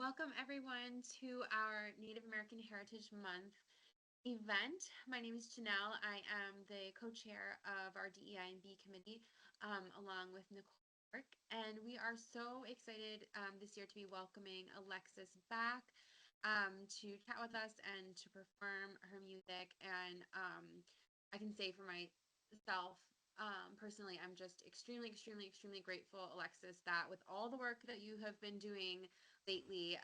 Welcome everyone to our Native American Heritage Month event. My name is Janelle. I am the co-chair of our DEI and B committee, along with Nicole York. And we are so excited this year to be welcoming Alexis back to chat with us and to perform her music. And I can say for myself, personally, I'm just extremely grateful, Alexis, that with all the work that you have been doing lately,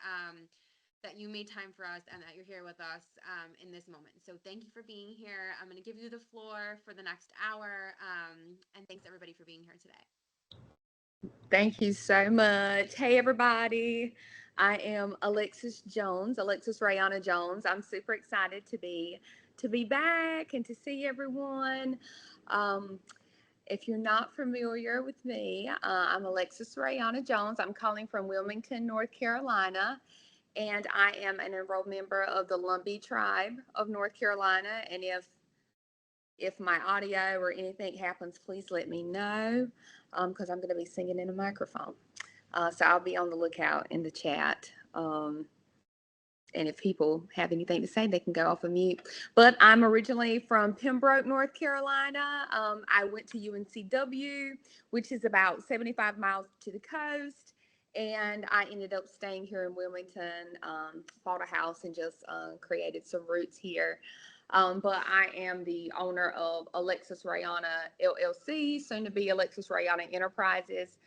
that you made time for us and that you're here with us in this moment. So thank you for being here. I'm going to give you the floor for the next hour. And thanks everybody for being here today. Thank you so much. Hey, everybody. I am Alexis Raeana Jones. I'm super excited to be back and to see everyone. Um, if you're not familiar with me, I'm Alexis Raeana Jones. I'm calling from Wilmington, North Carolina, and I am an enrolled member of the Lumbee tribe of North Carolina. And if my audio or anything happens, please let me know because I'm going to be singing in a microphone. So I'll be on the lookout in the chat. And if people have anything to say, they can go off of mute. But I'm originally from Pembroke, North Carolina. I went to UNCW, which is about 75 miles to the coast. And I ended up staying here in Wilmington, bought a house, and just created some roots here. But I am the owner of Alexis Raeana LLC, soon to be Alexis Raeana Enterprises,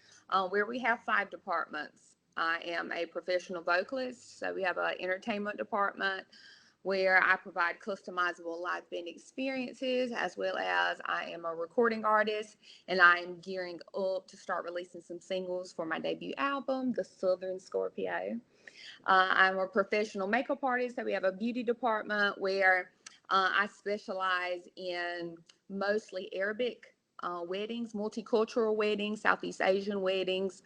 where we have 5 departments. I am a professional vocalist, so we have an entertainment department where I provide customizable live band experiences, as well as I am a recording artist, and I am gearing up to start releasing some singles for my debut album, The Southern Scorpio. I'm a professional makeup artist, so we have a beauty department where I specialize in mostly Arabic weddings, multicultural weddings, Southeast Asian weddings,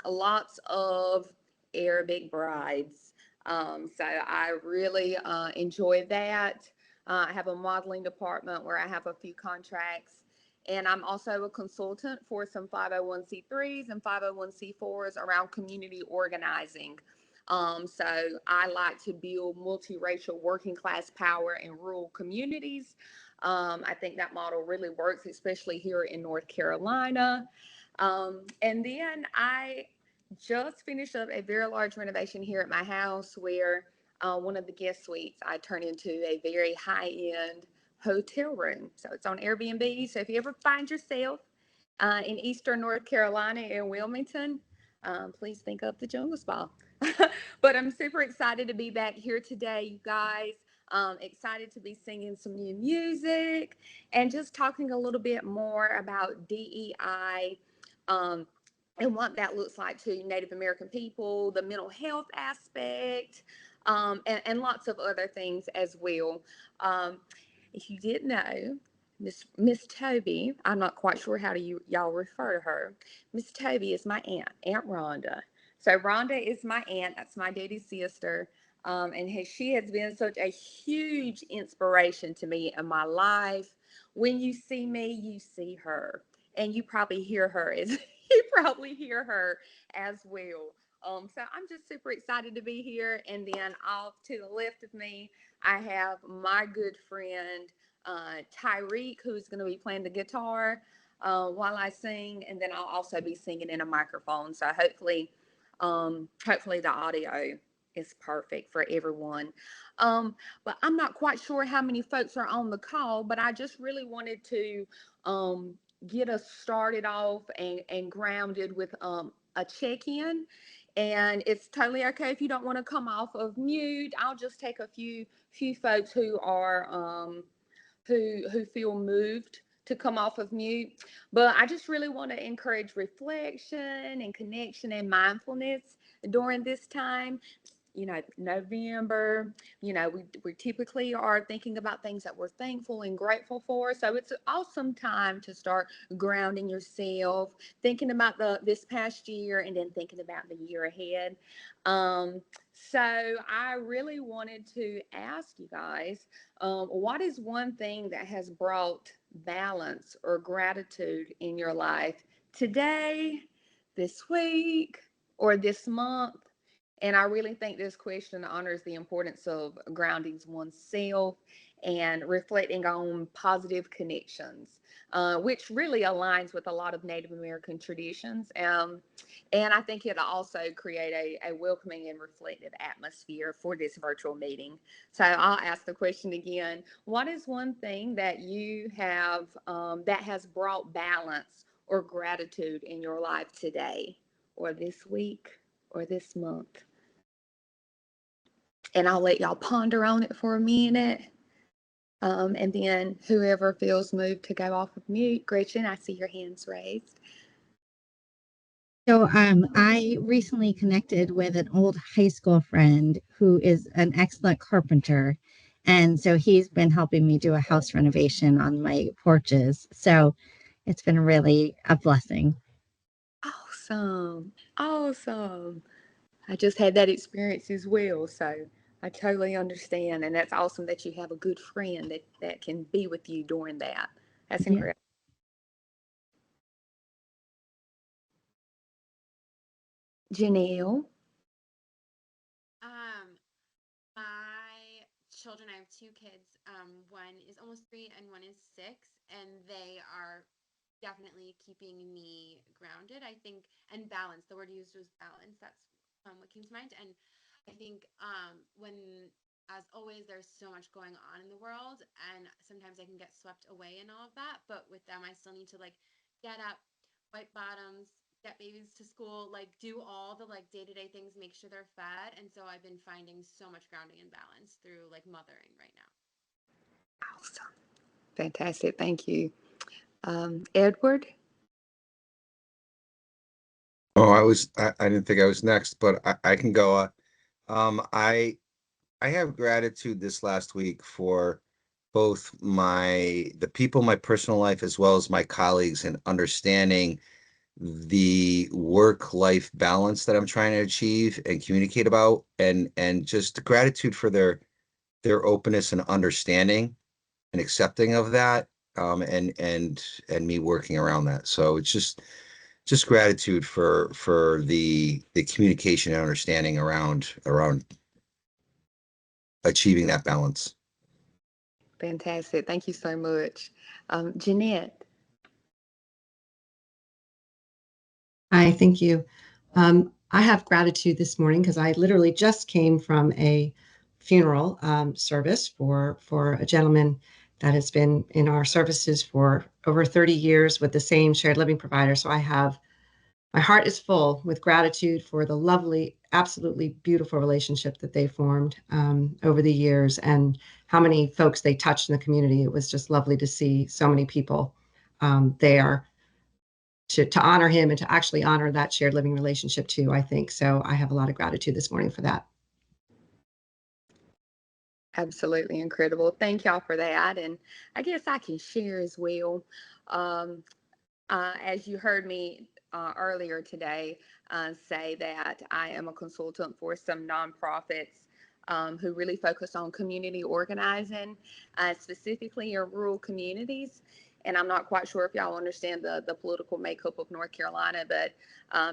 lots of Arabic brides. So I really enjoy that. I have a modeling department where I have a few contracts. And I'm also a consultant for some 501c3s and 501c4s around community organizing. So I like to build multiracial working class power in rural communities. I think that model really works, especially here in North Carolina. And then I just finished up a very large renovation here at my house where one of the guest suites I turned into a very high end hotel room. So it's on Airbnb. So if you ever find yourself in Eastern North Carolina in Wilmington, please think of the Jungle Spa. But I'm super excited to be back here today, you guys. Excited to be singing some new music and just talking a little bit more about DEI, um, and what that looks like to Native American people, the mental health aspect, and lots of other things as well. Um, if you didn't know, Miss Toby, I'm not quite sure how y'all refer to her. Miss Toby is my Aunt Rhonda. So Rhonda is my aunt. That's my daddy's sister. And she has been such a huge inspiration to me in my life. When you see me, you see her, and you probably hear her as you probably hear her as well. So I'm just super excited to be here. And then off to the left of me, I have my good friend Tyreek, who's going to be playing the guitar while I sing, and then I'll also be singing in a microphone. So hopefully the audio is perfect for everyone. But I'm not quite sure how many folks are on the call, but I just really wanted to get us started off and grounded with a check-in. And it's totally okay if you don't want to come off of mute. I'll just take a few folks who are who feel moved to come off of mute. But I just really want to encourage reflection and connection and mindfulness during this time. November, we typically are thinking about things that we're thankful and grateful for. So it's an awesome time to start grounding yourself, thinking about this past year and then thinking about the year ahead. So I really wanted to ask you guys, what is one thing that has brought balance or gratitude in your life today, this week, or this month? And I really think this question honors the importance of grounding oneself and reflecting on positive connections, which really aligns with a lot of Native American traditions. And I think it'll also create a welcoming and reflective atmosphere for this virtual meeting. So I'll ask the question again. What is one thing that you have that has brought balance or gratitude in your life today, or this week, or this month? And I'll let y'all ponder on it for a minute. And then whoever feels moved to go off of mute, Gretchen, I see your hands raised. So I recently connected with an old high school friend who is an excellent carpenter. And so he's been helping me do a house renovation on my porches. So it's been really a blessing. Awesome. Awesome. I just had that experience as well. So I totally understand. And that's awesome that you have a good friend that can be with you during that. That's Yeah. incredible. Janelle. Um, my children, I have two kids. One is almost 3 and one is 6, and they are definitely keeping me grounded. I think, and balance. The word used was balance. That's what came to mind. And I think when, as always, there's so much going on in the world, and sometimes I can get swept away in all of that. But with them, I still need to like get up, wipe bottoms, get babies to school, like do all the like day-to-day things, make sure they're fed. And so I've been finding so much grounding and balance through like mothering right now. Awesome. Fantastic. Thank you. Edward. Oh, I didn't think I was next, but I can go. Um, I I have gratitude this last week for both the people in my personal life as well as my colleagues and understanding the work-life balance that I'm trying to achieve and communicate about and just gratitude for their openness and understanding and accepting of that, and me working around that. So it's just gratitude for the communication and understanding around achieving that balance. Fantastic. Thank you so much. Jeanette. Hi, thank you. I have gratitude this morning because I literally just came from a funeral service for a gentleman that has been in our services for over 30 years with the same shared living provider. So my heart is full with gratitude for the lovely, absolutely beautiful relationship that they formed over the years and how many folks they touched in the community. It was just lovely to see so many people there to honor him and to actually honor that shared living relationship too, I think. So I have a lot of gratitude this morning for that. Absolutely incredible. Thank y'all for that. And I guess I can share as well. Um, as you heard me earlier today say that I am a consultant for some nonprofits who really focus on community organizing, specifically in rural communities. And I'm not quite sure if y'all understand the political makeup of North Carolina, but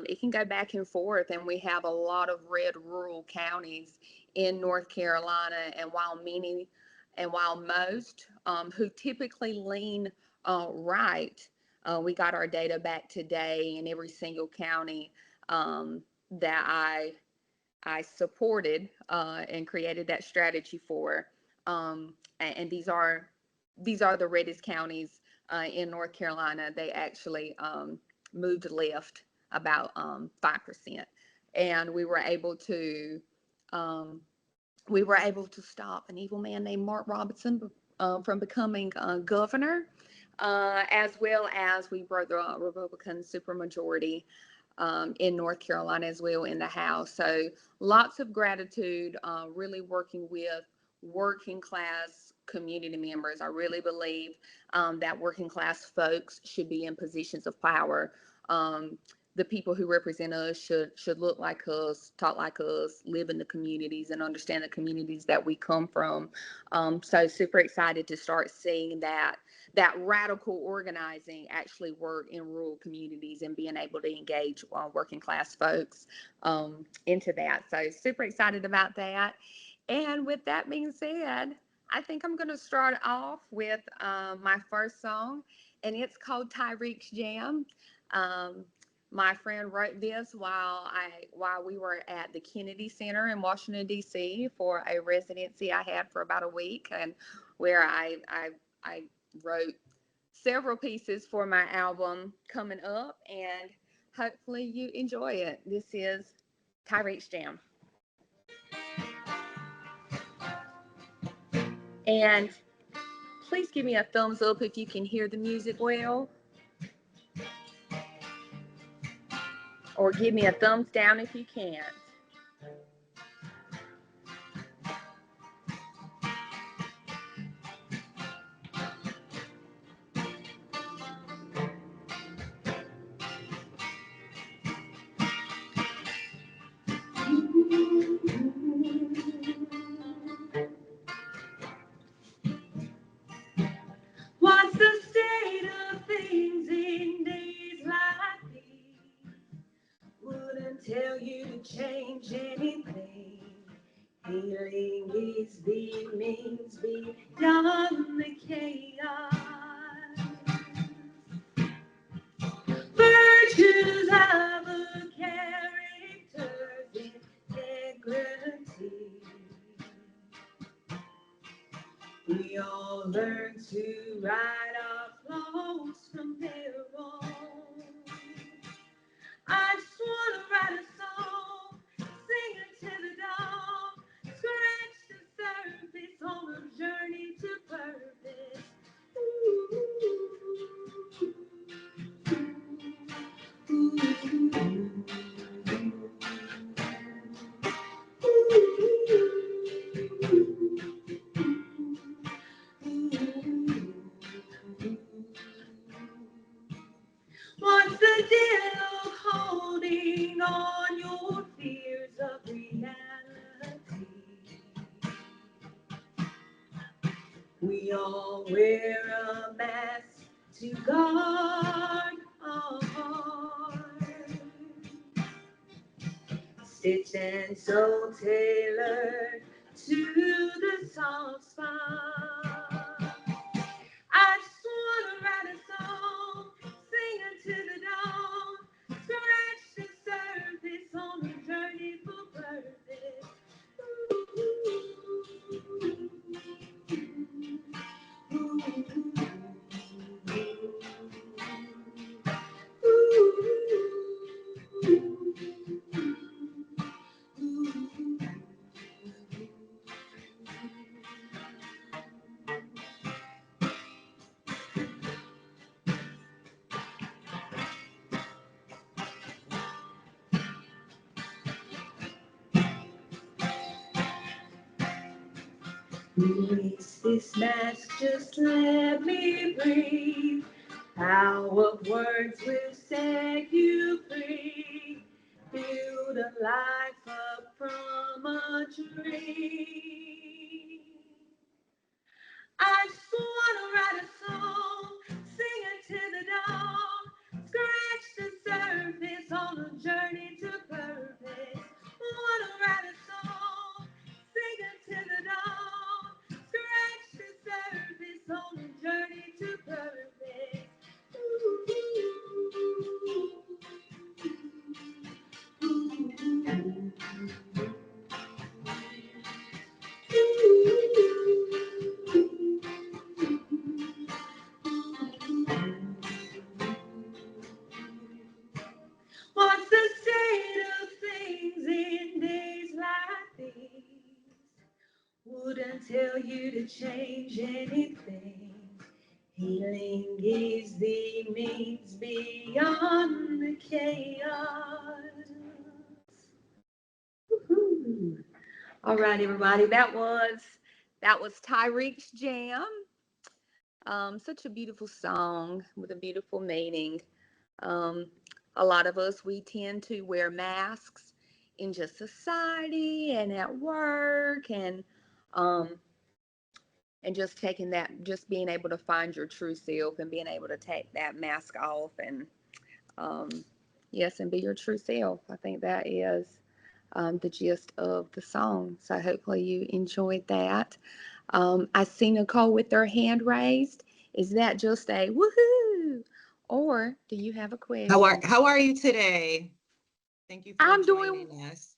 it can go back and forth. And we have a lot of red rural counties in North Carolina. And while most who typically lean right, we got our data back today in every single county that I supported and created that strategy for. And these are the reddest counties in North Carolina. They actually moved left about 5%, and um, we were able to stop an evil man named Mark Robinson from becoming governor, as well as we broke the Republican supermajority in North Carolina as well in the House. So lots of gratitude, really working with working class community members. I really believe that working class folks should be in positions of power. The people who represent us should look like us, talk like us, live in the communities, and understand the communities that we come from. So super excited to start seeing that that radical organizing actually work in rural communities and being able to engage working class folks into that. So super excited about that. And with that being said, I think I'm going to start off with my first song, and it's called Tyreek's Jam. Um, my friend wrote this while we were at the Kennedy Center in Washington D.C. for a residency I had for about a week, and where I wrote several pieces for my album coming up, and hopefully you enjoy it. This is Tyreek's Jam. And please give me a thumbs up if you can hear the music well, or give me a thumbs down if you can't. What's the state of things in days like these? Wouldn't tell you to change anything. Healing is the means beyond the chaos. Virtues have a character's integrity. We all learn to write our flaws from their wrongs. I just wanna write a song, sing it to the dawn, scratch the surface on a journey to purpose. Ooh, what's the deal holding on your fears of reality? We all wear a mask to guard our heart. Stitch and sew tailored to the soft spot. I just wanna write a song, sing it to the dawn, scratch the surface on a journey for purpose. Release this mask, just let me breathe. Power of words will set you free. Build a life up from a dream. I just wanna write a song, sing it to the dawn, scratch the surface on a journey to purpose. Wanna write a song, sing it to the dawn, scratch the surface on a journey to purpose. What's the state of things in days like these? Wouldn't tell you to change anything. Healing is the means beyond the chaos. Woo-hoo. All right, everybody. That was Tyreek's Jam. Such a beautiful song with a beautiful meaning. Um, a lot of us, we tend to wear masks in just society and at work, and um, and just taking that, just being able to find your true self and being able to take that mask off and, um, yes, and be your true self. I think that is the gist of the song. So hopefully you enjoyed that. I see Nicole with her hand raised. Is that just a woohoo? Or do you have a question? How are you today? Thank you for I'm doing, joining us.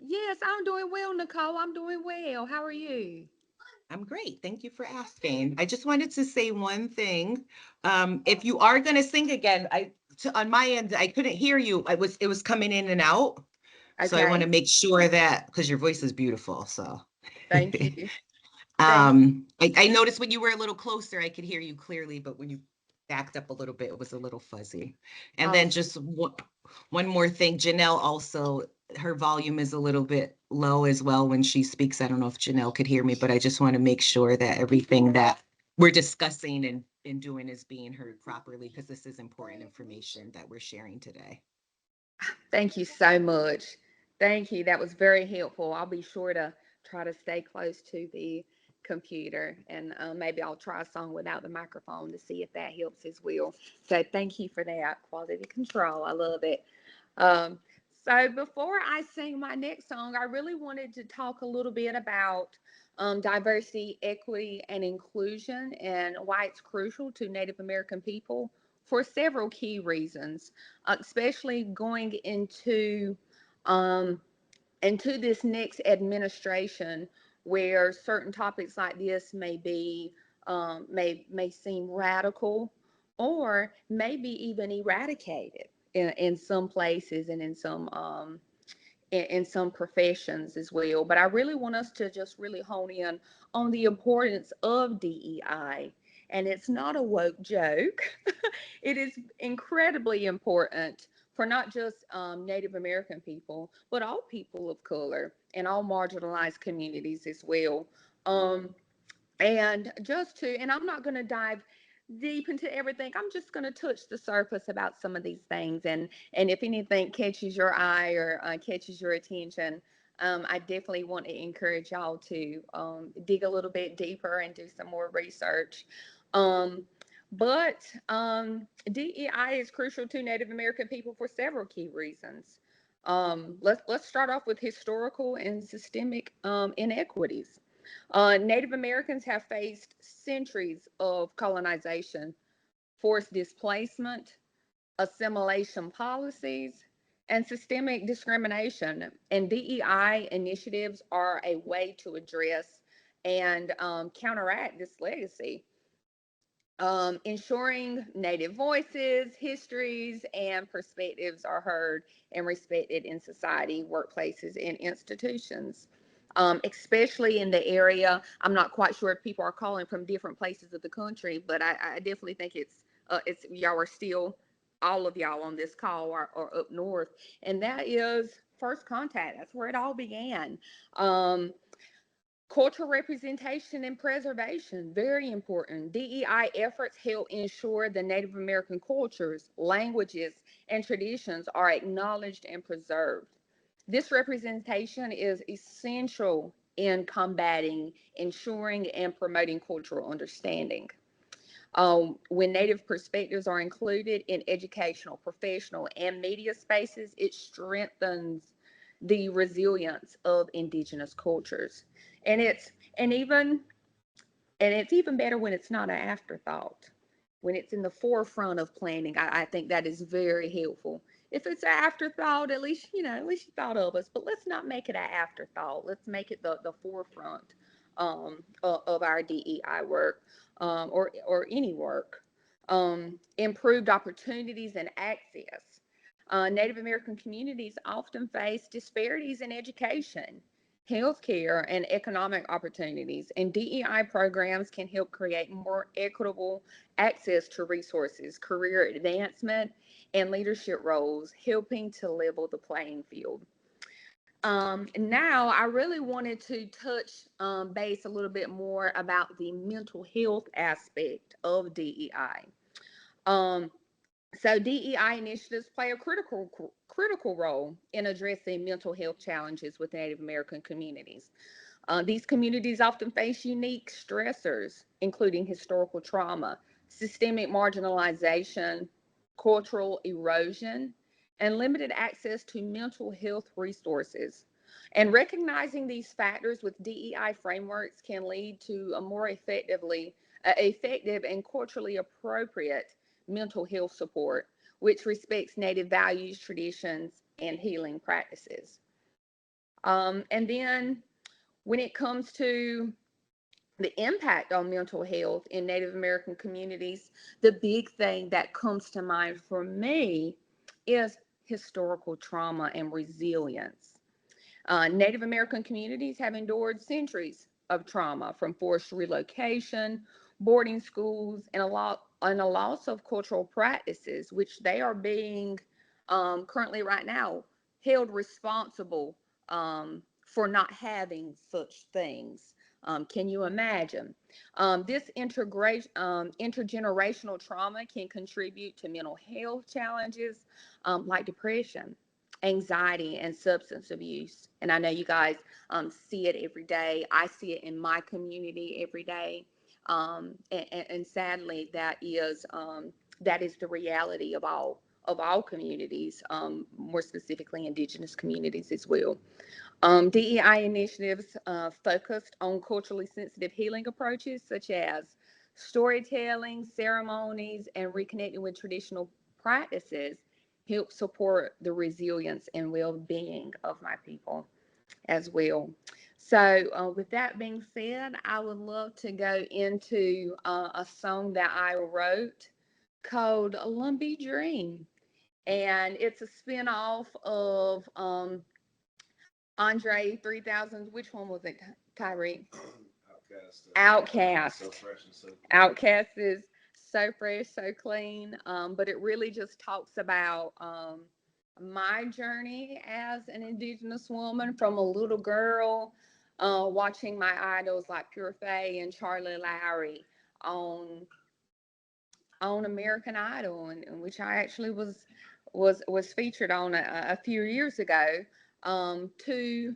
yes, I'm doing well, Nicole. I'm doing well. How are you? I'm great. Thank you for asking. I just wanted to say one thing. If you are going to sing again, on my end, I couldn't hear you. It was coming in and out. So I want to Okay. make sure that because your voice is beautiful. So Thank you. Thank I noticed when you were a little closer, I could hear you clearly, but when you backed up a little bit, it was a little fuzzy. And then Awesome. just one more thing, Janelle also, her volume is a little bit low as well when she speaks. I don't know if Janelle could hear me, but I just want to make sure that everything that we're discussing and doing is being heard properly because this is important information that we're sharing today. Thank you so much. Thank you. That was very helpful. I'll be sure to try to stay close to the computer, and maybe I'll try a song without the microphone to see if that helps as well. So thank you for that quality control. I love it. Um, so before I sing my next song, I really wanted to talk a little bit about diversity, equity, and inclusion and why it's crucial to Native American people for several key reasons, especially going um, into this next administration where certain topics like this may be may seem radical or maybe even eradicated in some places and in some professions as well. But I really want us to just really hone in on the importance of DEI. And it's not a woke joke. It is incredibly important for not just Native American people, but all people of color and all marginalized communities as well. Um, and I'm not going to dive deep into everything. I'm just going to touch the surface about some of these things. And if anything catches your eye or catches your attention, I definitely want to encourage y'all to dig a little bit deeper and do some more research. Um, but DEI is crucial to Native American people for several key reasons. Let's start off with historical and systemic inequities. Native Americans have faced centuries of colonization, forced displacement, assimilation policies, and systemic discrimination. And DEI initiatives are a way to address and counteract this legacy, ensuring Native voices, histories, and perspectives are heard and respected in society, workplaces, and institutions. Especially in the area, I'm not quite sure if people are calling from different places of the country, but I definitely think it's y'all are still, all of y'all on this call are up north, and that is first contact. That's where it all began. Um, Cultural representation and preservation, very important. DEI efforts help ensure the Native American cultures, languages, and traditions are acknowledged and preserved. This representation is essential in combating, ensuring, and promoting cultural understanding. When Native perspectives are included in educational, professional, and media spaces, it strengthens the resilience of Indigenous cultures. And and even and it's even better when it's not an afterthought, when it's in the forefront of planning. I think that is very helpful. If it's an afterthought, at least at least you thought of us. But let's not make it an afterthought. Let's make it the forefront of our DEI work, or any work. Improved opportunities and access. Native American communities often face disparities in education, healthcare, and economic opportunities, and DEI programs can help create more equitable access to resources, career advancement, and leadership roles, helping to level the playing field. Now, I really wanted to touch base a little bit more about the mental health aspect of DEI. Um, so DEI initiatives play a critical role in addressing mental health challenges with Native American communities. These communities often face unique stressors, including historical trauma, systemic marginalization, cultural erosion, and limited access to mental health resources. And recognizing these factors with DEI frameworks can lead to a more effective and culturally appropriate mental health support, which respects Native values, traditions, and healing practices. And then when it comes to the impact on mental health in Native American communities, the big thing that comes to mind for me is historical trauma and resilience. Native American communities have endured centuries of trauma from forced relocation, boarding schools, and a loss of cultural practices, which they are being currently right now held responsible for not having such things. Can you imagine? This intergenerational trauma can contribute to mental health challenges like depression, anxiety, and substance abuse. And I know you guys see it every day. I see it in my community every day. And sadly, that is the reality of all communities, more specifically Indigenous communities as well. DEI initiatives focused on culturally sensitive healing approaches such as storytelling, ceremonies, and reconnecting with traditional practices help support the resilience and well-being of my people as well. So, with that being said, I would love to go into a song that I wrote called Lumbee Dream. And it's a spinoff of Andre 3000's, which one was it, Tyree? Outcast. Outcast is so fresh, so clean. But it really just talks about my journey as an Indigenous woman from a little girl, watching my idols like Pure Faye and Charlie Lowry on American Idol, and which I actually was featured on a few years ago. To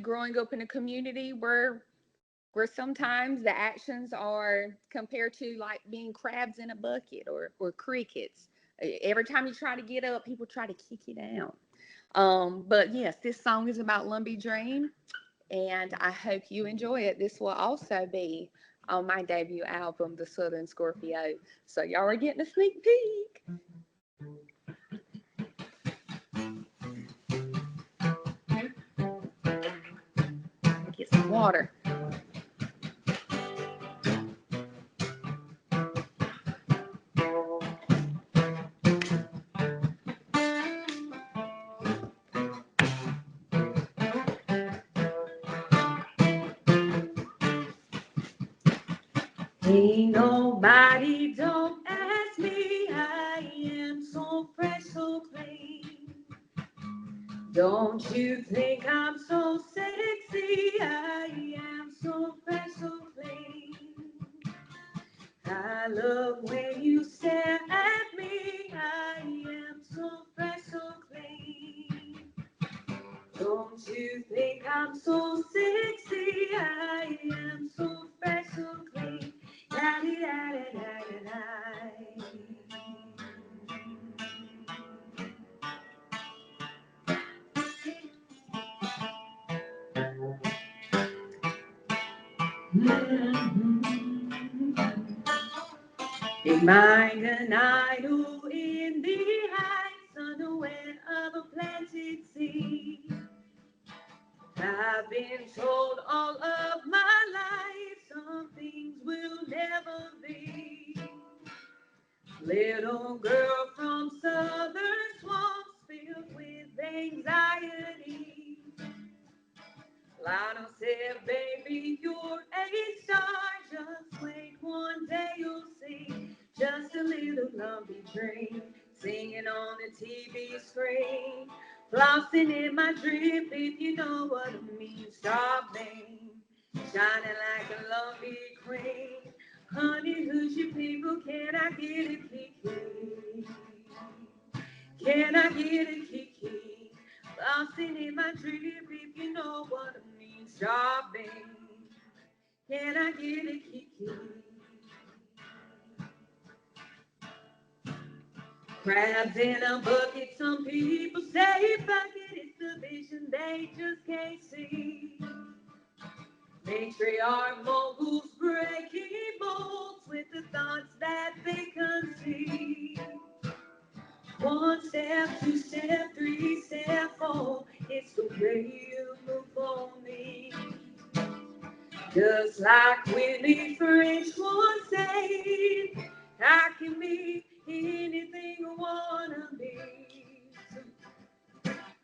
growing up in a community where sometimes the actions are compared to like being crabs in a bucket or crickets. Every time you try to get up, people try to kick you down. But yes, this song is about Lumbee Dream, and I hope you enjoy it. This will also be on my debut album, The Southern Scorpio. So y'all are getting a sneak peek. Get some water. Ain't nobody don't ask me, I am so fresh, so clean. Don't you think I'm so sexy, I am so fresh, so clean. I love when you stare at me, I am so fresh, so clean. Don't you think I'm so sexy, I am so fresh, so clean. Behind an idol in the heights, unaware of a planted seed. I've been told all of my life some things will never be. Little girl from southern swamps filled with anxiety. Lionel said, baby, you're a star. Just wait, one day you'll see. Just a little lumpy dream, singing on the TV screen. Flossing in my drip, if you know what I mean. Starving, shining like a lumpy queen. Honey, who's your people? Can I get a kiki? Can I get a kiki? Flossing in my drip, if you know what I mean. starving. Can I get a kiki? Crabs in a bucket, some people say bucket is the vision they just can't see. Matriarch moguls breaking molds with the thoughts that they conceive. One step, two step, three step, four, it's the way you move for me. Just like Willie French once said, I can be anything I wanna be.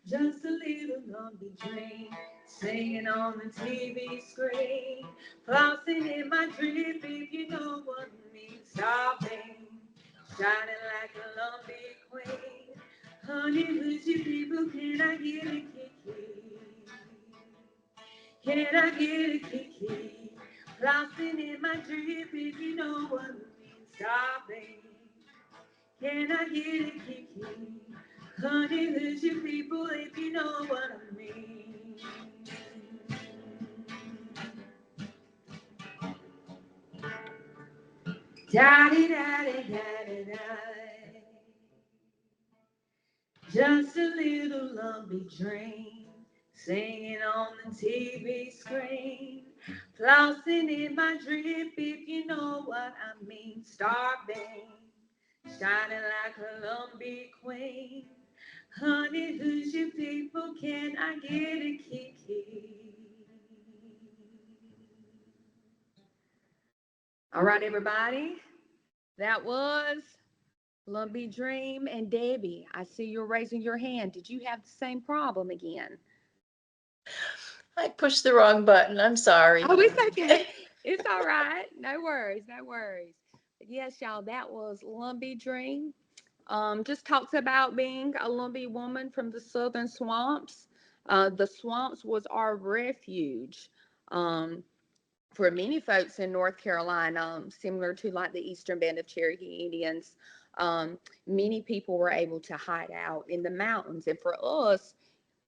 Just a little lumpy dream, singing on the TV screen, flossing in my drip, if you know what I mean. Stopping, shining like a lumpy queen. Honey, who's you people? Can I get a kiki? Can I get a kiki? Flossing in my drip, if you know what I mean. Stopping, can I get a kiki? Honey, who's your people, if you know what I mean? Da-di-da-di-da-di-da. Just a little lumpy dream, singing on the TV screen, flossing in my drip, if you know what I mean. Starving, shining like a lumpy queen. Honey, who's your people? Can I get a kiki? All right, everybody. That was Lumpy Dream and Debbie. I see you're raising your hand. Did you have the same problem again? I pushed the wrong button. I'm sorry. Oh, it's okay. It's all right. No worries. No worries. But yes, y'all, that was Lumpy Dream. Just talks about being a lumpy woman from the southern swamps. The swamps was our refuge. For many folks in North Carolina, similar to like the Eastern Band of Cherokee Indians, many people were able to hide out in the mountains. And for us,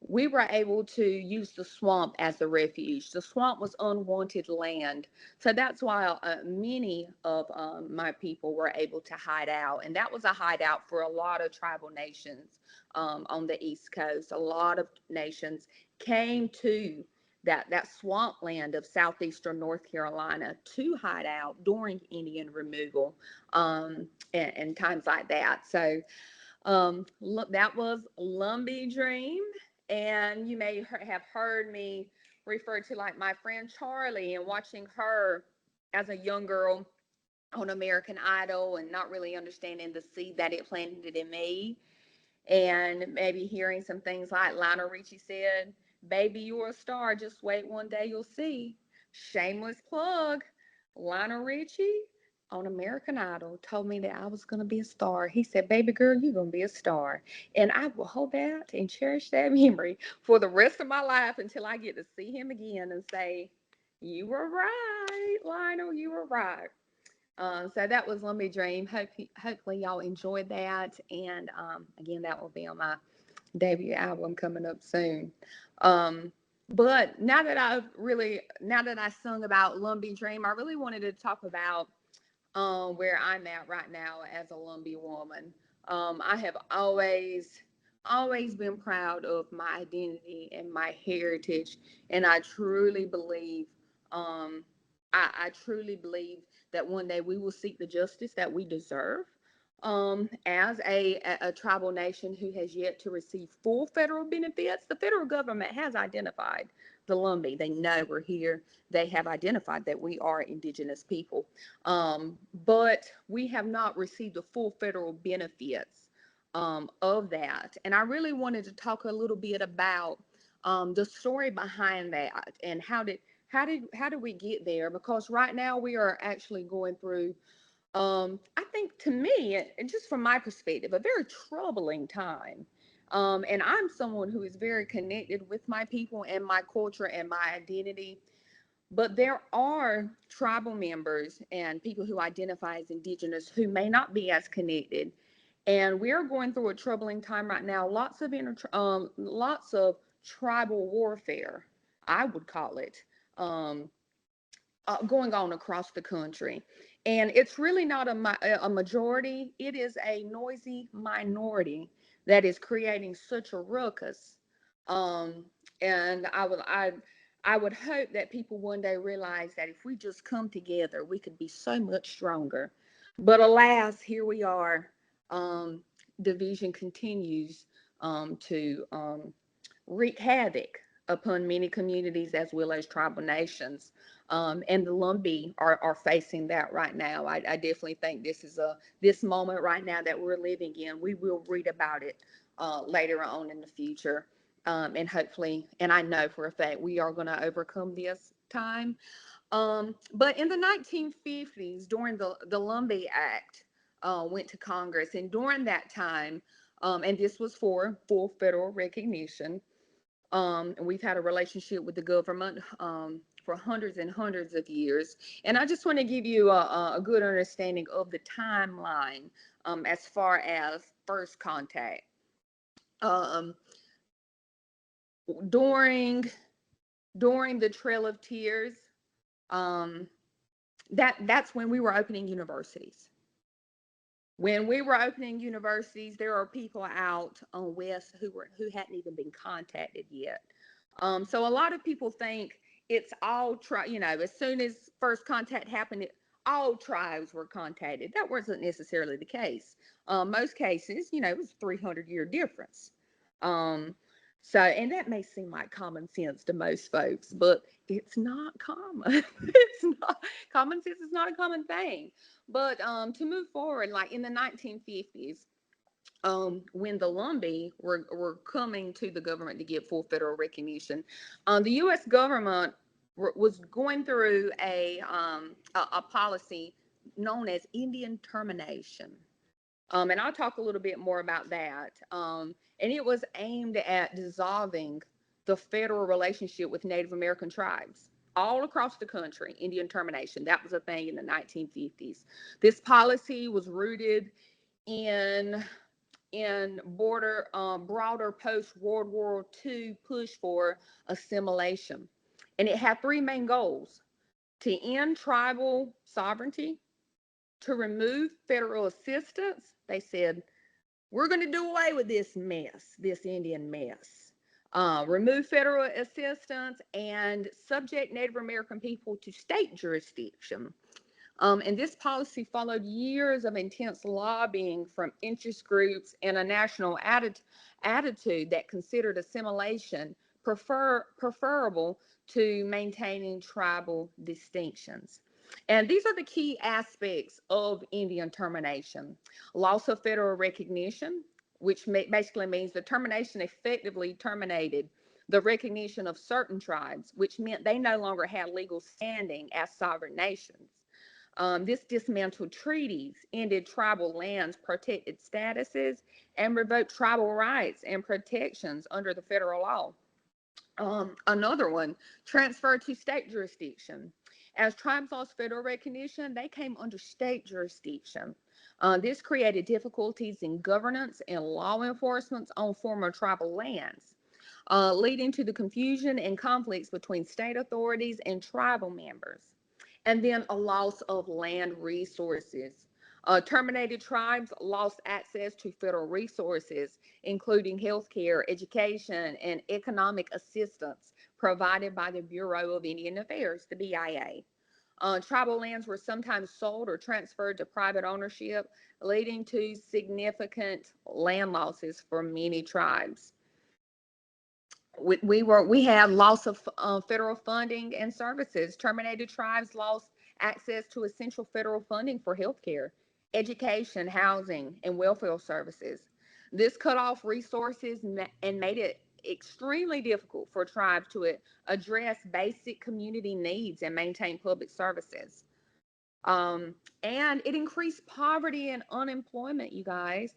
we were able to use the swamp as a refuge. The swamp was unwanted land. So that's why many of my people were able to hide out. And that was a hideout for a lot of tribal nations on the East Coast. A lot of nations came to that swampland of southeastern North Carolina to hide out during Indian removal and times like that. So that was Lumpy Dream. And you may have heard me refer to like my friend Charlie and watching her as a young girl on American Idol and not really understanding the seed that it planted in me. And maybe hearing some things like Lionel Richie said, baby, you're a star. Just wait, one day you'll see. Shameless plug. Lionel Richie on American Idol told me that I was going to be a star. He said, baby girl, you're going to be a star. And I will hold that and cherish that memory for the rest of my life until I get to see him again and say, you were right, Lionel, you were right. So that was Lumpy Dream. Hopefully y'all enjoyed that. And again, that will be on my debut album coming up soon. But now that I sung about Lumpy Dream, I really wanted to talk about where I'm at right now as a Lumpy woman. I have always been proud of my identity and my heritage, and I truly believe, um, I truly believe that one day we will seek the justice that we deserve. As a tribal nation who has yet to receive full federal benefits, the federal government has identified the Lumbee. They know we're here. They have identified that we are Indigenous people. But we have not received the full federal benefits of that. And I really wanted to talk a little bit about the story behind that and how did we get there? Because right now we are actually going through I think to me, and just from my perspective, a very troubling time. And I'm someone who is very connected with my people and my culture and my identity. But there are tribal members and people who identify as Indigenous who may not be as connected. And we are going through a troubling time right now. Lots of tribal warfare I would call it, going on across the country. And it's really not a majority, it is a noisy minority that is creating such a ruckus. Um, and I would hope that people one day realize that if we just come together, we could be so much stronger. But alas, here we are. Um, Division continues to wreak havoc upon many communities as well as tribal nations. And the Lumbee are facing that right now. I definitely think this moment right now that we're living in. We will read about it later on in the future, and hopefully, and I know for a fact we are going to overcome this time. But in the 1950s, during the Lumbee Act went to Congress, and during that time, and this was for full federal recognition. And we've had a relationship with the government for hundreds and hundreds of years. And I just want to give you a good understanding of the timeline as far as first contact. Um, during during the Trail of Tears, um, that's when we were opening universities. When we were opening universities, there are people out on West who hadn't even been contacted yet. So a lot of people think it's all as soon as first contact happened, all tribes were contacted. That wasn't necessarily the case. Most cases, it was 300-year difference. Um, so, and that may seem like common sense to most folks, but it's not common. It's not common sense is not a common thing. But to move forward, like in the 1950s, when the Lumbee were coming to the government to get full federal recognition, the U.S. government was going through a policy known as Indian termination. And I'll talk a little bit more about that. And it was aimed at dissolving the federal relationship with Native American tribes all across the country. Indian termination, that was a thing in the 1950s. This policy was rooted in broader post-World War II push for assimilation. And it had three main goals: to end tribal sovereignty, to remove federal assistance. They said, we're going to do away with this mess, this Indian mess. Remove federal assistance and subject Native American people to state jurisdiction. And this policy followed years of intense lobbying from interest groups and a national attitude that considered assimilation preferable to maintaining tribal distinctions. And these are the key aspects of Indian termination: loss of federal recognition, which basically means the termination effectively terminated the recognition of certain tribes, which meant they no longer had legal standing as sovereign nations. This dismantled treaties, ended tribal lands' protected statuses, and revoked tribal rights and protections under the federal law. Another one, transferred to state jurisdiction. As tribes lost federal recognition, they came under state jurisdiction. This created difficulties in governance and law enforcement on former tribal lands, leading to the confusion and conflicts between state authorities and tribal members. And then a loss of land resources. Terminated tribes lost access to federal resources, including healthcare, education, and economic assistance provided by the Bureau of Indian Affairs, the BIA. Tribal lands were sometimes sold or transferred to private ownership, leading to significant land losses for many tribes. We had loss of federal funding and services. Terminated tribes lost access to essential federal funding for healthcare, education, housing, and welfare services. This cut off resources and made it extremely difficult for tribes to address basic community needs and maintain public services. Um, and it increased poverty and unemployment, you guys.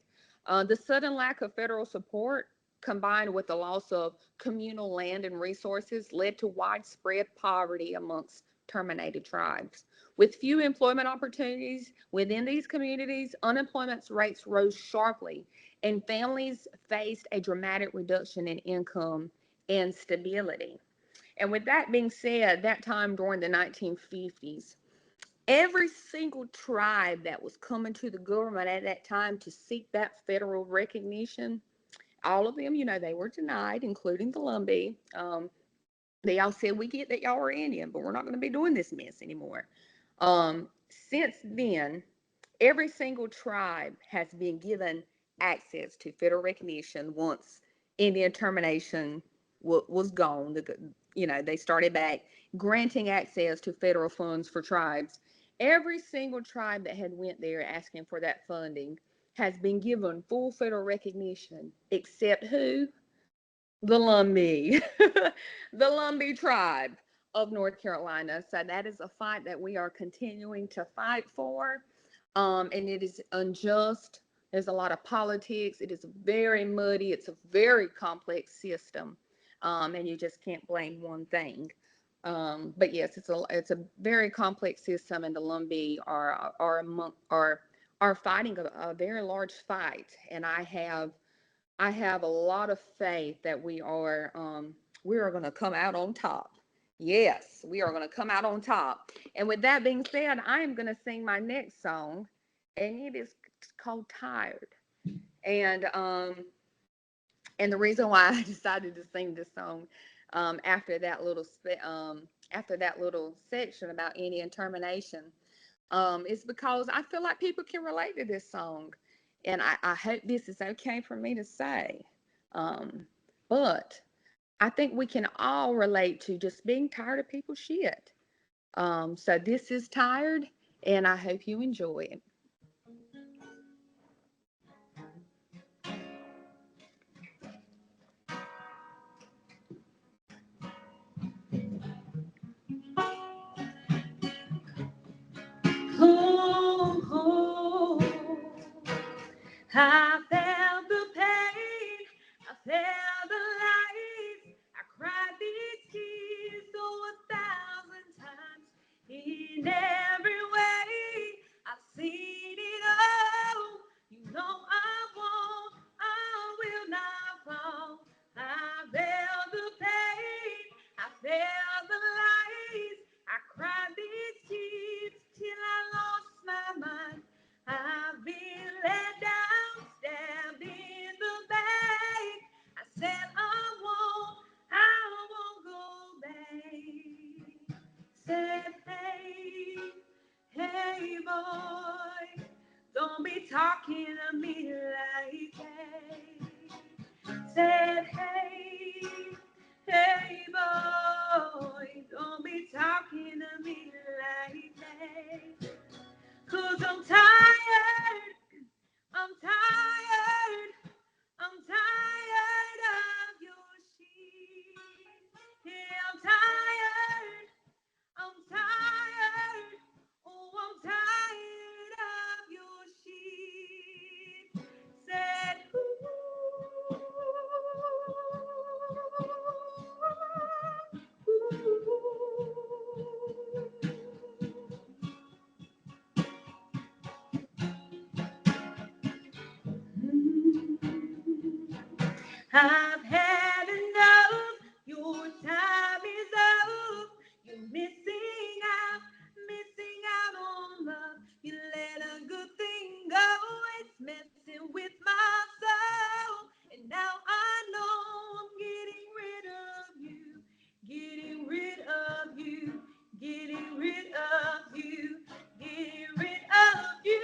The sudden lack of federal support, combined with the loss of communal land and resources, led to widespread poverty amongst terminated tribes. With few employment opportunities within these communities, unemployment rates rose sharply, and families faced a dramatic reduction in income and stability. And with that being said, that time during the 1950s, every single tribe that was coming to the government at that time to seek that federal recognition, all of them, they were denied, including the Lumbee. They all said, we get that y'all are Indian, but we're not going to be doing this mess anymore. Since then, every single tribe has been given access to federal recognition once Indian termination was gone. They started back granting access to federal funds for tribes. Every single tribe that had went there asking for that funding has been given full federal recognition, except who? The Lumbee, the Lumbee tribe of North Carolina. So that is a fight that we are continuing to fight for. And it is unjust. There's a lot of politics. It is very muddy. It's a very complex system. And you just can't blame one thing. But yes, it's a very complex system, and the Lumbee are fighting a very large fight. And I have a lot of faith that we are going to come out on top. Yes, we are going to come out on top. And with that being said, I am going to sing my next song, and it is called "Tired." And and the reason why I decided to sing this song after that little section about Indian termination is because I feel like people can relate to this song. And I hope this is okay for me to say. But I think we can all relate to just being tired of people's shit. So this is Tired, and I hope you enjoy it. Oh, oh, I felt the pain, I felt the light, I cried these tears so 1,000 times. In every way, I've seen it all. You know I will not fall. I felt the pain, I felt the light, I cried these tears till I lost my mind. I've been let down, stabbed in the back. I said I won't go back. Said, hey boy, don't be talking to me like that. Said, hey boy, don't be talking to me like that. 'Cause I'm tired, I'm tired, I'm tired of your shit. Yeah, I'm tired, I'm tired, oh, I'm tired of your shit. Said, I've had enough. Your time is up. You're missing out on love. You let a good thing go. It's messing with my soul. And now I know I'm getting rid of you. Getting rid of you. Getting rid of you. Getting rid of you.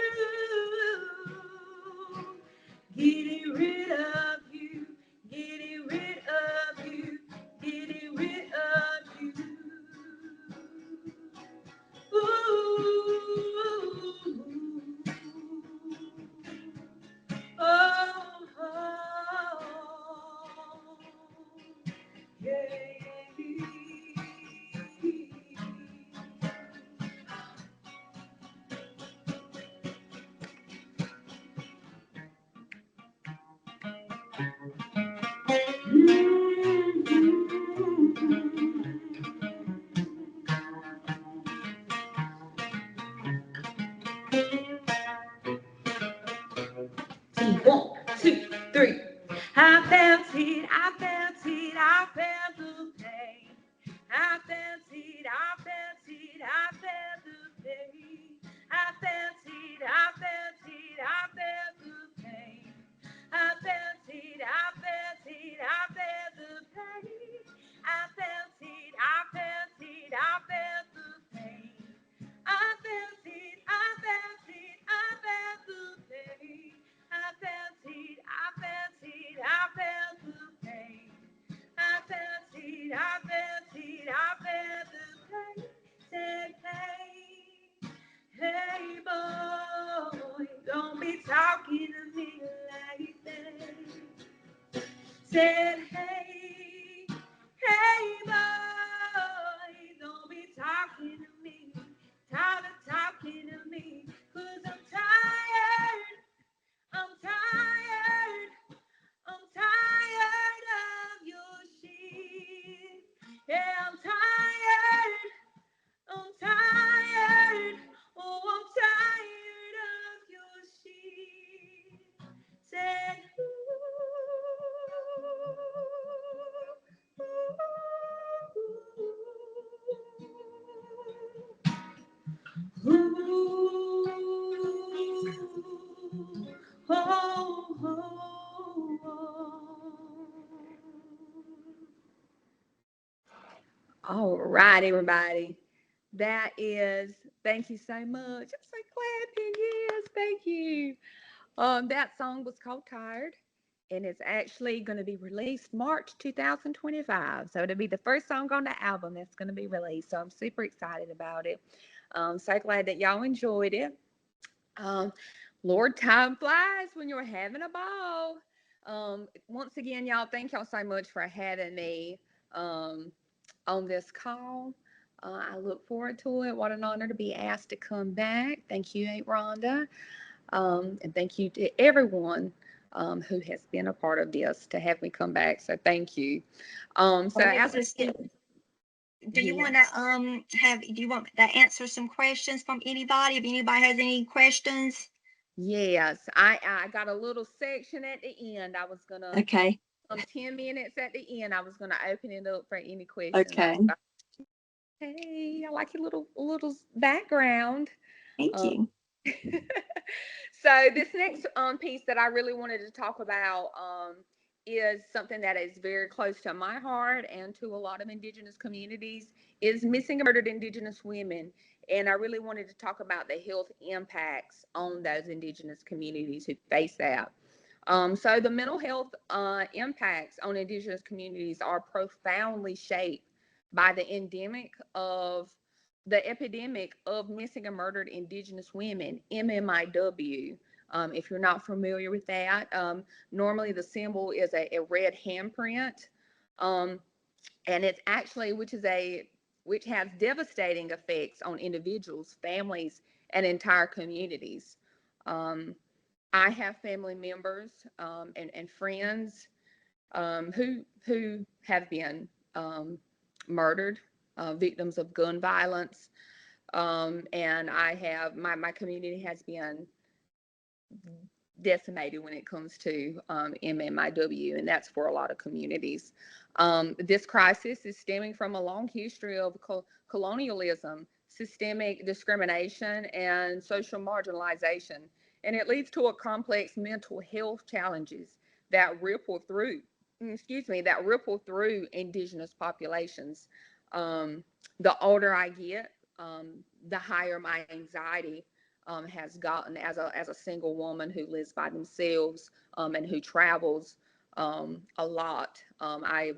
Getting rid of you. Getting rid of you, getting rid of you. Ooh, oh, oh, yeah. One, two, three. I felt it, I felt it, I felt the pain. said, hey, hey, boy, don't be talking to me, tired of talking to me, 'cause I'm tired, I'm tired, I'm tired of your shit. Yeah, I'm tired, I'm tired, oh, I'm tired of your shit. Said, ooh, ooh, oh, oh, oh. All right, everybody. That is, thank you so much. I'm so clapping. Yes, thank you. That song was called Tired, and it's actually going to be released March 2025. So it'll be the first song on the album that's going to be released. So I'm super excited about it. So glad that y'all enjoyed it. Um, Lord, time flies when you're having a ball. Once again, y'all, thank y'all so much for having me on this call. I look forward to it. What an honor to be asked to come back. Thank you, Aunt Rhonda. And thank you to everyone who has been a part of this to have me come back. So thank you. Alexis, do you want to do you want to answer some questions from anybody? If anybody has any questions? Yes, I got a little section at the end. I was gonna 10 minutes at the end. I was gonna open it up for any questions. Okay. Hey, I like your little background. Thank you. So this next piece that I really wanted to talk about is something that is very close to my heart and to a lot of Indigenous communities, is missing and murdered Indigenous women. And I really wanted to talk about the health impacts on those Indigenous communities who face that. So the mental health impacts on Indigenous communities are profoundly shaped by the epidemic of missing and murdered Indigenous women, MMIW. If you're not familiar with that, normally the symbol is a red handprint, and it's actually which has devastating effects on individuals, families, and entire communities. I have family members and friends who have been murdered, victims of gun violence, and I have my community has been decimated when it comes to MMIW, and that's for a lot of communities. This crisis is stemming from a long history of colonialism, systemic discrimination, and social marginalization, and it leads to a complex mental health challenges that ripple through, Indigenous populations. The older I get, the higher my anxiety has gotten as a single woman who lives by themselves and who travels a lot. I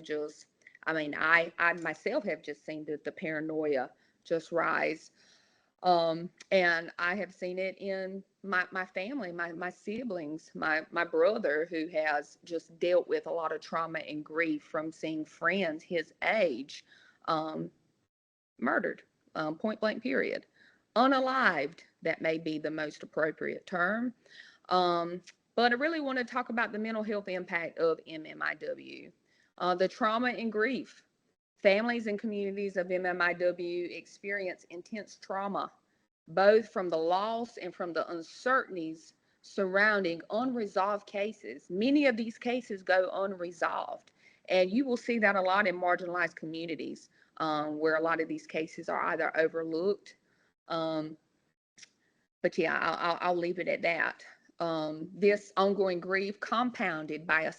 myself have just seen the paranoia just rise. And I have seen it in my family, my siblings, my brother, who has just dealt with a lot of trauma and grief from seeing friends his age murdered, point blank, period. Unalived, that may be the most appropriate term. But I really want to talk about the mental health impact of MMIW, the trauma and grief. Families and communities of MMIW experience intense trauma, both from the loss and from the uncertainties surrounding unresolved cases. Many of these cases go unresolved, and you will see that a lot in marginalized communities, where a lot of these cases are either overlooked. Um, but yeah, I'll leave it at that. This ongoing grief, compounded by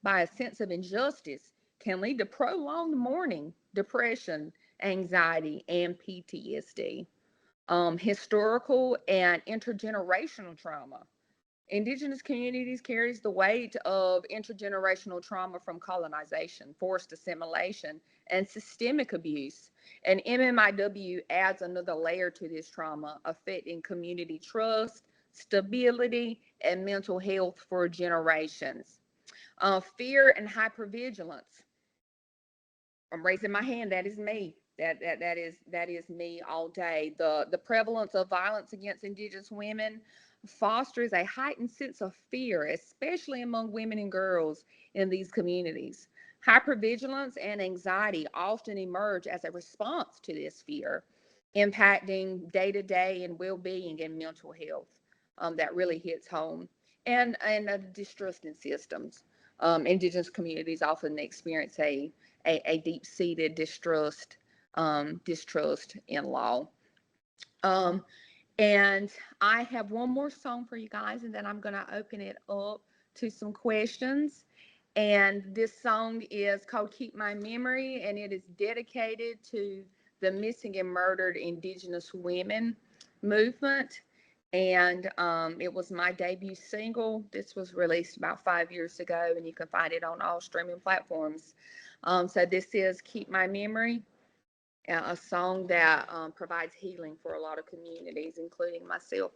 a sense of injustice, can lead to prolonged mourning, depression, anxiety, and PTSD. Historical and intergenerational trauma. Indigenous communities carries the weight of intergenerational trauma from colonization, forced assimilation, and systemic abuse. And MMIW adds another layer to this trauma, affecting community trust, stability, and mental health for generations. Fear and hypervigilance. I'm raising my hand. That is me. That is me all day. The prevalence of violence against Indigenous women fosters a heightened sense of fear, especially among women and girls in these communities. Hypervigilance and anxiety often emerge as a response to this fear, impacting day to day and well being and mental health. That really hits home. And distrust in systems. Indigenous communities often experience a deep-seated distrust in law. Um, and I have one more song for you guys, and then I'm going to open it up to some questions. And this song is called Keep My Memory, and it is dedicated to the missing and murdered Indigenous women movement. And it was my debut single. This was released about 5 years ago, and you can find it on all streaming platforms. So this is Keep My Memory, a song that provides healing for a lot of communities, including myself.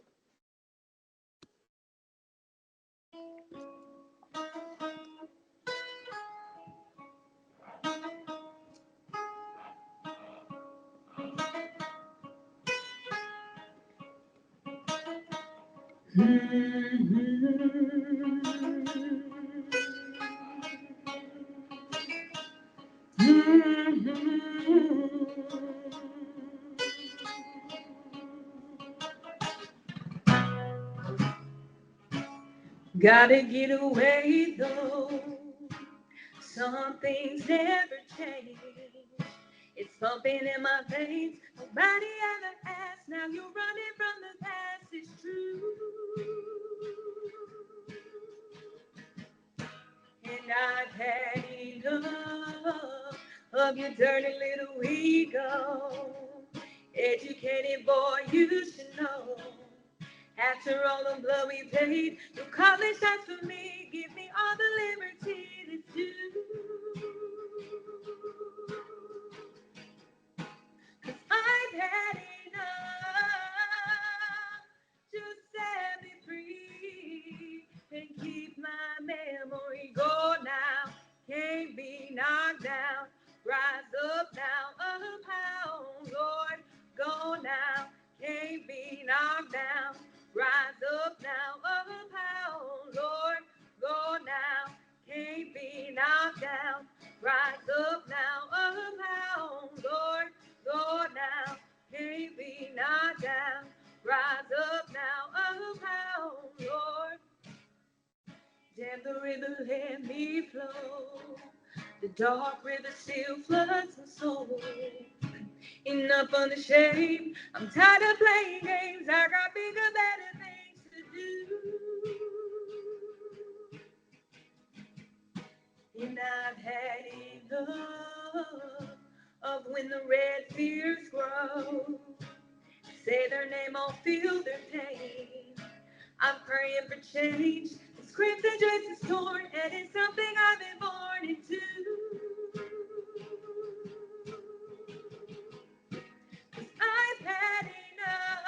Gotta get away though. Some things never change. It's pumping in my veins. Nobody ever asked. Now you're running from the past. It's true. And I've had enough of your dirty little ego. Educated boy, you should know. After all the blood we paid, you call it shots for me. Give me all the liberty that's due. 'Cause I've had enough. Just set me free and keep my memory. Go now, can't be knocked down. Rise up now, a pound, Lord. Go now, can't be knocked down. Rise up now, a pound, Lord. Go now, can't be knocked down. Rise up now, a pound, Lord. Go now, can't be knocked down. Rise up now, a pound, Lord. Damn the river, let me flow. The dark river still floods my soul. Enough on the shame. I'm tired of playing games. I got bigger, better things to do. And I've had enough of when the red fears grow. Say their name, I'll feel their pain. I'm praying for change. The script and dress is torn, and it's something I've been born into. 'Cause I've had enough.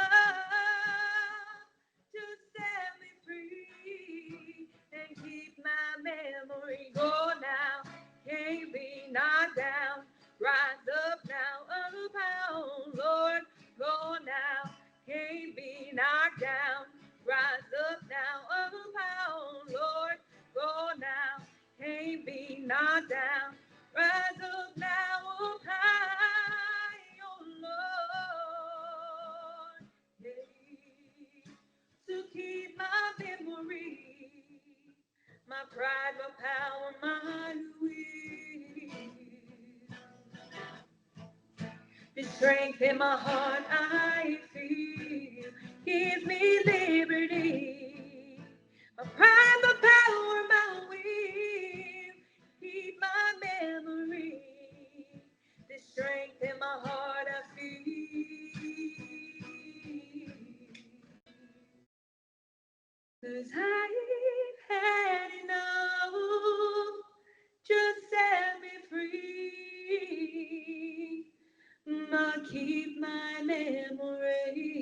Just set me free and keep my memory. Go now, can't be knocked down. Rise up now, a pound, Lord. Go now, can't be knocked down. Rise up now, a pound, Lord. Go now, can't be knocked down. Rise up now, up high, oh Lord. Hey, to keep my memory, my pride, my power, my will. The strength in my heart I feel gives me liberty. My pride, my power, my will. Keep my memory. The strength in my heart I feel. 'Cause I've had enough. Just set me free. Keep my memory.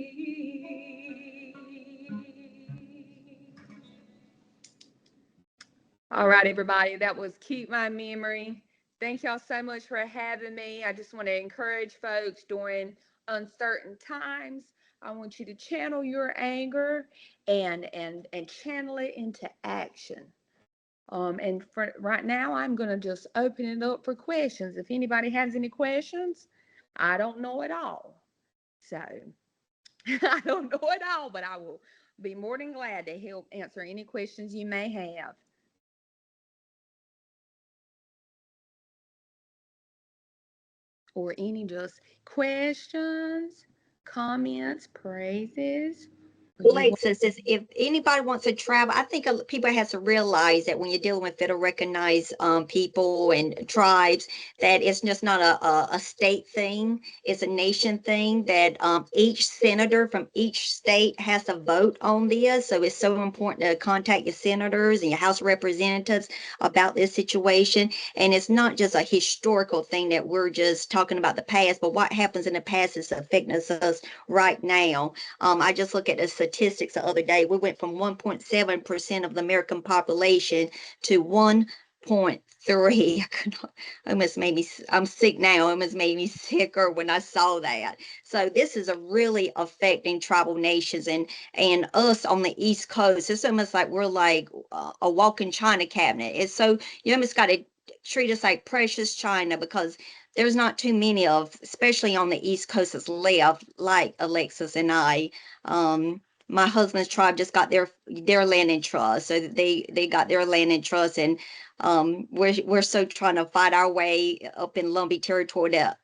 All right, everybody, that was Keep My Memory. Thank y'all so much for having me. I just want to encourage folks during uncertain times. I want you to channel your anger and channel it into action. And for right now, I'm going to just open it up for questions. If anybody has any questions, I don't know it all. So I don't know it all, but I will be more than glad to help answer any questions you may have. Or any just questions, comments, praises. Alexis, if anybody wants to travel, I think people have to realize that when you're dealing with federal recognized people and tribes, that it's just not a state thing, it's a nation thing, that each senator from each state has to vote on this. So it's so important to contact your senators and your House representatives about this situation. And it's not just a historical thing that we're just talking about the past, but what happens in the past is affecting us right now. I just look at the statistics the other day. We went from 1.7% of the American population to 1.3. Almost made me, I'm sick now. Almost made me sicker when I saw that. So this is a really affecting tribal nations and us on the East Coast. It's almost like we're like a walking China cabinet. It's so you almost got to treat us like precious China because there's not too many of, especially on the East Coast, that's left like Alexis and I. My husband's tribe just got their land in trust, so that they got their land in trust, and we're so trying to fight our way up in Lumbee territory that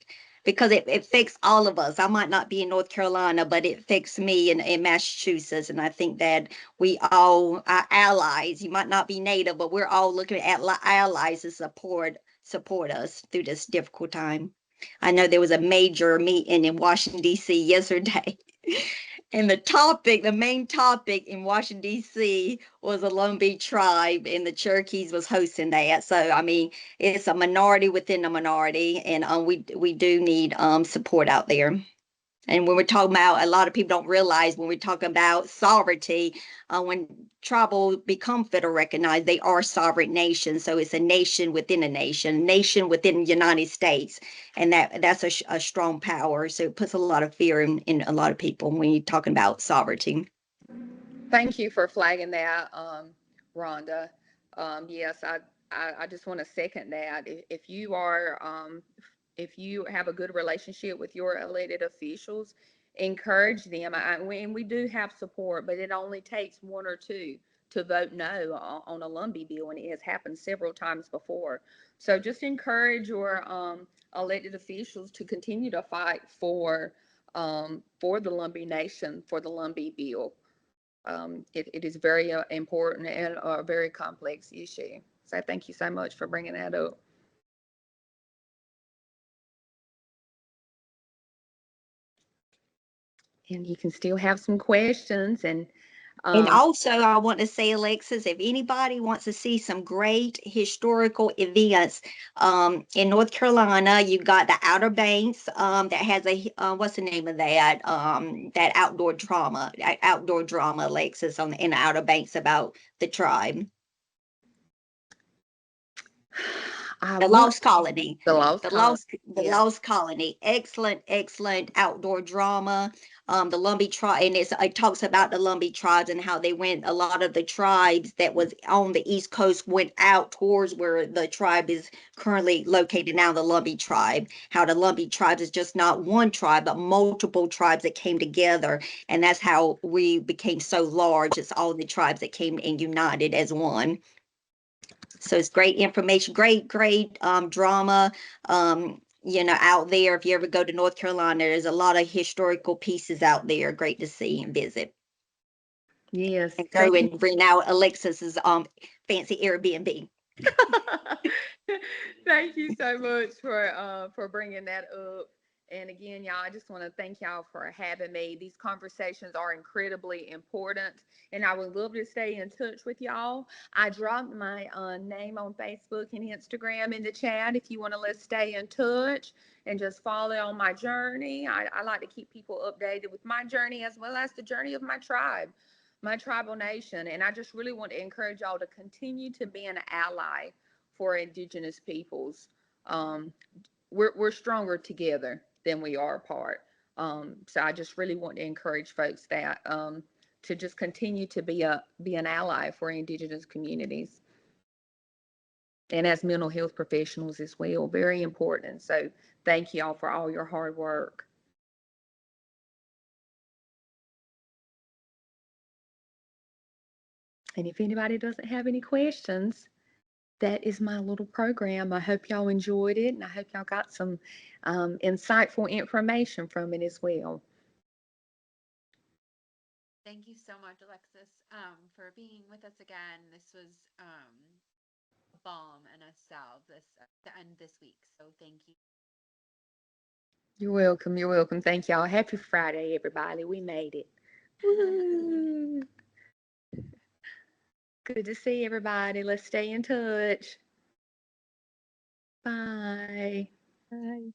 because it affects all of us. I might not be in North Carolina, but it affects me in Massachusetts, and I think that we all are allies. You might not be Native, but we're all looking at allies to support us through this difficult time. I know there was a major meeting in Washington, D.C. yesterday. And the main topic in Washington, D.C. was the Lone Beach tribe, and the Cherokees was hosting that. So, I mean, it's a minority within a minority, and we do need support out there. And when we're talking about, a lot of people don't realize when we're talking about sovereignty, when tribal become federal recognized, they are sovereign nations. So it's a nation within a nation within the United States. And that's a strong power. So it puts a lot of fear in a lot of people when you're talking about sovereignty. Thank you for flagging that, Rhonda. Yes, I just want to second that. If you have a good relationship with your elected officials, encourage them. We do have support, but it only takes one or two to vote no on a Lumbee bill, and it has happened several times before. So just encourage your elected officials to continue to fight for the Lumbee Nation, for the Lumbee bill. It is very important and a very complex issue. So thank you so much for bringing that up. And you can still have some questions. And also, I want to say, Alexis, if anybody wants to see some great historical events in North Carolina, you got the Outer Banks that has what's the name of that? That outdoor drama, Alexis, in the Outer Banks about the tribe. The Lost Colony. The Lost Colony. Excellent outdoor drama. The Lumbee tribe, and it talks about the Lumbee tribes and how they went. A lot of the tribes that was on the East Coast went out towards where the tribe is currently located now, the Lumbee tribe. How the Lumbee tribes is just not one tribe, but multiple tribes that came together, and that's how we became so large. It's all the tribes that came and united as one. So it's great information, great drama, out there. If you ever go to North Carolina, there's a lot of historical pieces out there. Great to see and visit. Yes. And go and bring out Alexis's fancy Airbnb. Thank you so much for bringing that up. And again, y'all, I just want to thank y'all for having me. These conversations are incredibly important, and I would love to stay in touch with y'all. I dropped my name on Facebook and Instagram in the chat if you want to let's stay in touch and just follow on my journey. I like to keep people updated with my journey as well as the journey of my tribe. my tribal nation. And I just really want to encourage y'all to continue to be an ally for Indigenous peoples. Um, we're stronger together than we are apart. So I just really want to encourage folks that to just continue to be an ally for Indigenous communities and as mental health professionals as well. Very important. So thank y'all for all your hard work. And if anybody doesn't have any questions, that is my little program. I hope y'all enjoyed it, and I hope y'all got some insightful information from it as well. Thank you so much, Alexis, for being with us again. This was a balm and a salve to end this week. So thank you. You're welcome. You're welcome. Thank y'all. Happy Friday, everybody. We made it. Woo. Good to see everybody. Let's stay in touch. Bye. Bye.